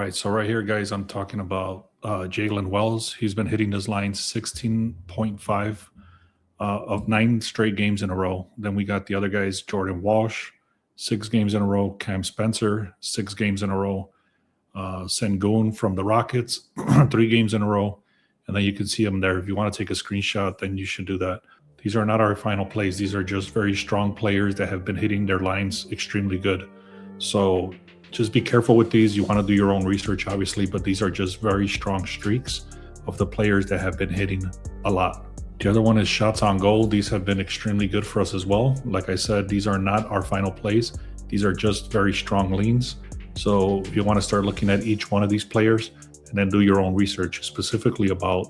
right, so right here, guys, I'm talking about Jalen Wells. He's been hitting his lines 16.5 of 9 straight games in a row. Then we got the other guys, Jordan Walsh, 6 games in a row. Cam Spencer, 6 games in a row. Sengun from the Rockets, 3 games in a row. And then you can see them there. If you want to take a screenshot, then you should do that. These are not our final plays. These are just very strong players that have been hitting their lines extremely good. So just be careful with these. You want to do your own research, obviously, but these are just very strong streaks of the players that have been hitting a lot. The other one is shots on goal. These have been extremely good for us as well. Like I said, these are not our final plays. These are just very strong leans. So if you want to start looking at each one of these players and then do your own research specifically about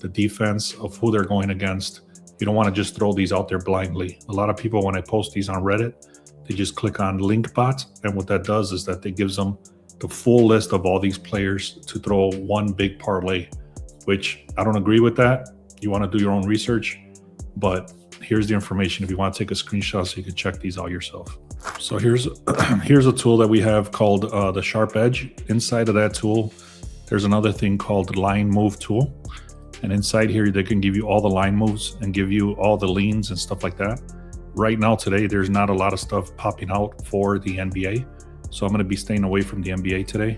the defense of who they're going against. You don't want to just throw these out there blindly. A lot of people, when I post these on Reddit, they just click on link bot, and what that does is that it gives them the full list of all these players to throw one big parlay, which I don't agree with that. You want to do your own research, but here's the information if you want to take a screenshot so you can check these out yourself. So here's a tool that we have called the Sharp Edge. Inside of that tool, there's another thing called the line move tool. And inside here, they can give you all the line moves and give you all the leans and stuff like that. Right now, today, there's not a lot of stuff popping out for the NBA. So I'm going to be staying away from the NBA today.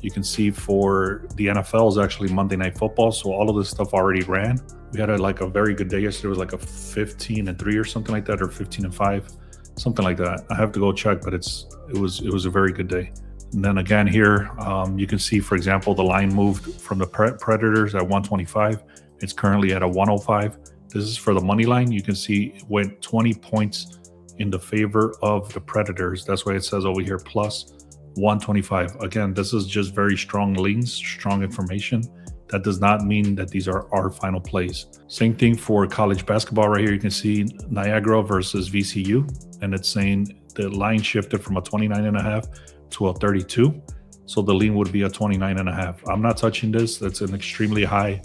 You can see for the NFL is actually Monday Night Football. So all of this stuff already ran. We had a very good day yesterday. It was like a 15-3 or something like that, or 15-5, something like that. I have to go check, but it was a very good day. And then again here, you can see, for example, the line moved from the Predators at 125. It's currently at a 105. This is for the money line. You can see it went 20 points in the favor of the Predators. That's why it says over here plus 125. Again, this is just very strong leans, strong information. That does not mean that these are our final plays. Same thing for college basketball right here. You can see Niagara versus VCU, and it's saying the line shifted from a 29.5 to a 32. So the lean would be a 29.5. I'm not touching this. That's an extremely high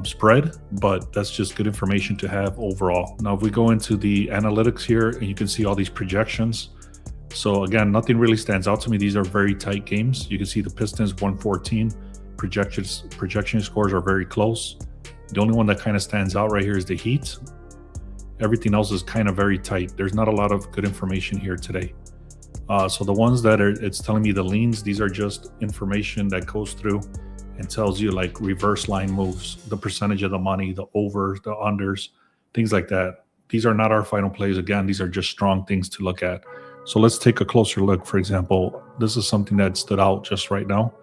spread, but that's just good information to have overall. Now, if we go into the analytics here, and you can see all these projections. So again, nothing really stands out to me. These are very tight games. You can see the Pistons 114 projection scores are very close. The only one that kind of stands out right here is the Heat. Everything else is kind of very tight. There's not a lot of good information here today. So the ones that it's telling me the leans, these are just information that goes through and tells you like reverse line moves, the percentage of the money, the overs, the unders, things like that. These are not our final plays. Again, these are just strong things to look at. So let's take a closer look. For example, this is something that stood out just right now.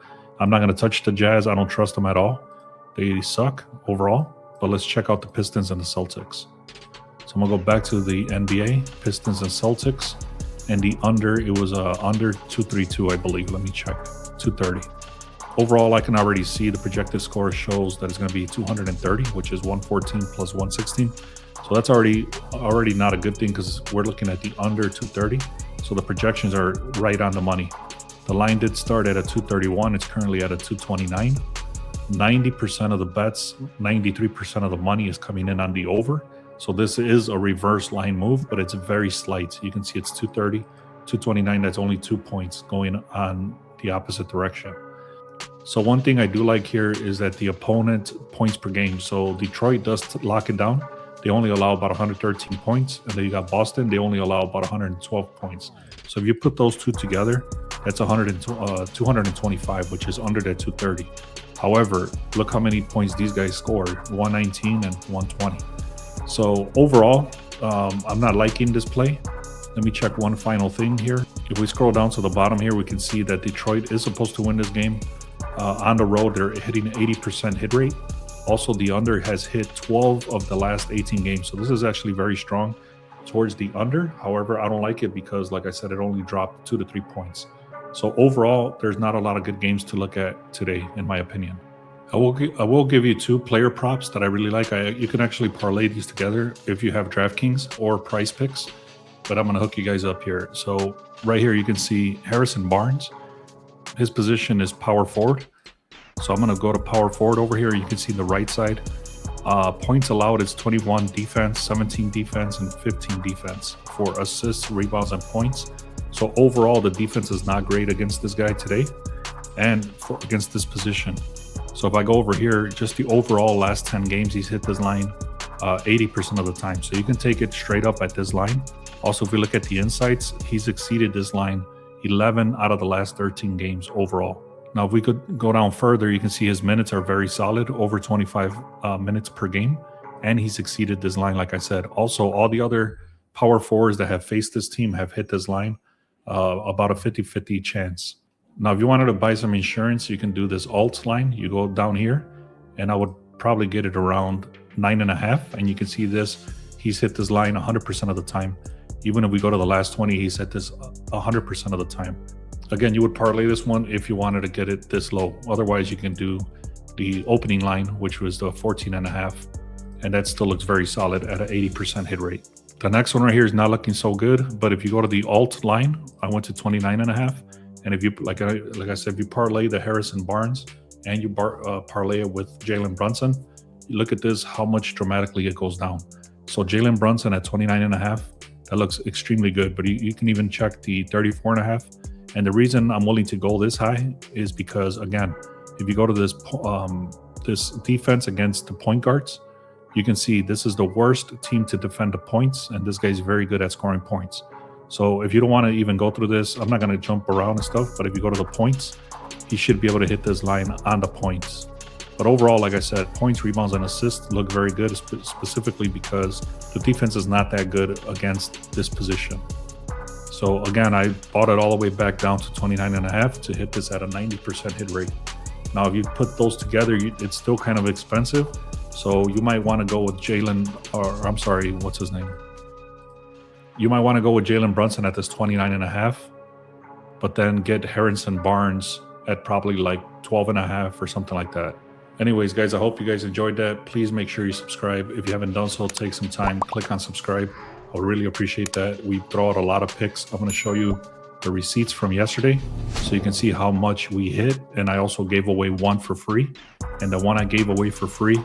I'm not going to touch the Jazz. I don't trust them at all. They suck overall. But let's check out the Pistons and the Celtics. So I'm going to go back to the NBA, Pistons and Celtics. And the under, it was under 232, I believe. Let me check. 230. Overall, I can already see the projected score shows that it's going to be 230, which is 114 plus 116. So that's already not a good thing because we're looking at the under 230. So the projections are right on the money. The line did start at a 231. It's currently at a 229. 90% of the bets, 93% of the money is coming in on the over. So this is a reverse line move, but it's very slight. You can see it's 230, 229. That's only 2 points going on the opposite direction. So one thing I do like here is that the opponent points per game. So Detroit does lock it down. They only allow about 113 points. And then you got Boston. They only allow about 112 points. So if you put those two together, that's 225, which is under that 230. However, look how many points these guys scored, 119 and 120. So overall, I'm not liking this play. Let me check one final thing here. If we scroll down to the bottom here, we can see that Detroit is supposed to win this game. On the road, they're hitting an 80% hit rate. Also, the under has hit 12 of the last 18 games. So this is actually very strong towards the under. However, I don't like it because, like I said, it only dropped 2 to 3 points. So overall, there's not a lot of good games to look at today, in my opinion. I will give you 2 player props that I really like. You can actually parlay these together if you have DraftKings or Price Picks, but I'm going to hook you guys up here. So right here, you can see Harrison Barnes. His position is power forward. So I'm going to go to power forward over here. You can see the right side. Points allowed is 21 defense, 17 defense, and 15 defense for assists, rebounds, and points. So overall, the defense is not great against this guy today. and against this position. So if I go over here, just the overall last 10 games, he's hit this line 80% of the time. So you can take it straight up at this line. Also, if we look at the insights, he's exceeded this line 11 out of the last 13 games overall. Now, if we could go down further, you can see his minutes are very solid, over 25 minutes per game, and he's exceeded this line, like I said. Also, all the other power forwards that have faced this team have hit this line, about a 50-50 chance. Now, if you wanted to buy some insurance, you can do this alt line. You go down here, and I would probably get it around 9.5, and you can see this. He's hit this line 100% of the time. Even if we go to the last 20, he's hit this 100% of the time. Again, you would parlay this one if you wanted to get it this low. Otherwise, you can do the opening line, which was the 14.5, and that still looks very solid at an 80% hit rate. The next one right here is not looking so good, but if you go to the alt line, I went to 29.5, and if you like I said, if you parlay the Harrison Barnes and you parlay it with Jalen Brunson, you look at this, how much dramatically it goes down. So Jalen Brunson at 29.5, that looks extremely good, but you can even check the 34.5. And the reason I'm willing to go this high is because, again, if you go to this this defense against the point guards, you can see this is the worst team to defend the points, and this guy's very good at scoring points. So if you don't want to even go through this, I'm not going to jump around and stuff, but if you go to the points, he should be able to hit this line on the points. But overall, like I said, points, rebounds, and assists look very good, specifically because the defense is not that good against this position. So again, I bought it all the way back down to 29.5 to hit this at a 90% hit rate. Now, if you put those together, it's still kind of expensive. So you might want to go with what's his name? You might want to go with Jalen Brunson at this 29.5, but then get Harrison Barnes at probably like 12.5 or something like that. Anyways, guys, I hope you guys enjoyed that. Please make sure you subscribe. If you haven't done so, take some time, click on subscribe. I would really appreciate that. We throw out a lot of picks. I'm going to show you the receipts from yesterday so you can see how much we hit. And I also gave away one for free. And the one I gave away for free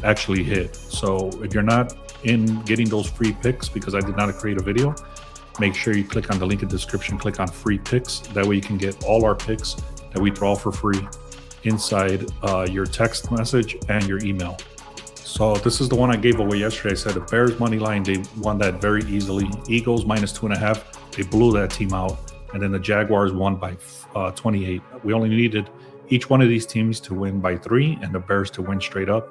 actually hit. So if you're not in getting those free picks because I did not create a video, make sure you click on the link in the description, click on free picks. That way you can get all our picks that we throw for free inside your text message and your email. So this is the one I gave away yesterday. I said the Bears money line, they won that very easily. Eagles -2.5, they blew that team out. And then the Jaguars won by 28. We only needed each one of these teams to win by 3 and the Bears to win straight up.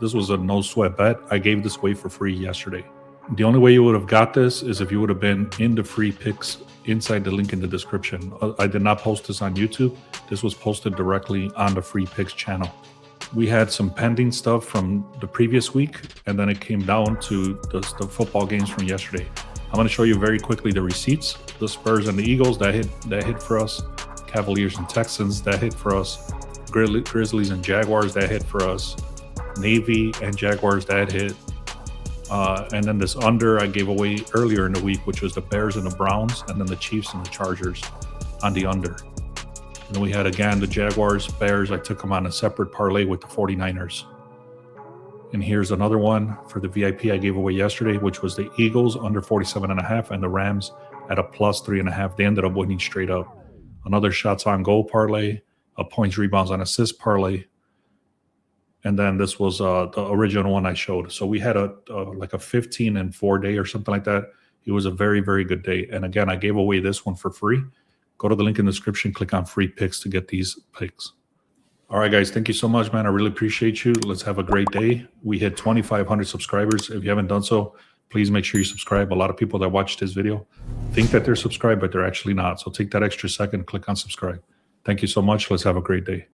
This was a no sweat bet. I gave this away for free yesterday. The only way you would have got this is if you would have been in the free picks inside the link in the description. I did not post this on YouTube. This was posted directly on the free picks channel. We had some pending stuff from the previous week, and then it came down to the football games from yesterday. I'm going to show you very quickly the receipts. The Spurs and the Eagles, that hit for us. Cavaliers and Texans, that hit for us. Grizzlies and Jaguars, that hit for us. Navy and Jaguars, that hit. And then this under I gave away earlier in the week, which was the Bears and the Browns, and then the Chiefs and the Chargers on the under. And then we had, again, the Jaguars, Bears. I took them on a separate parlay with the 49ers. And here's another one for the VIP I gave away yesterday, which was the Eagles under 47.5 and the Rams at a +3.5. They ended up winning straight up. Another shots on goal parlay, a points, rebounds, and assists parlay. And then this was the original one I showed. So we had like a 15-4 day or something like that. It was a very, very good day. And again, I gave away this one for free. Go to the link in the description, click on free picks to get these picks. All right, guys, thank you so much, man. I really appreciate you. Let's have a great day. We hit 2,500 subscribers. If you haven't done so, please make sure you subscribe. A lot of people that watch this video think that they're subscribed, but they're actually not. So take that extra second, click on subscribe. Thank you so much. Let's have a great day.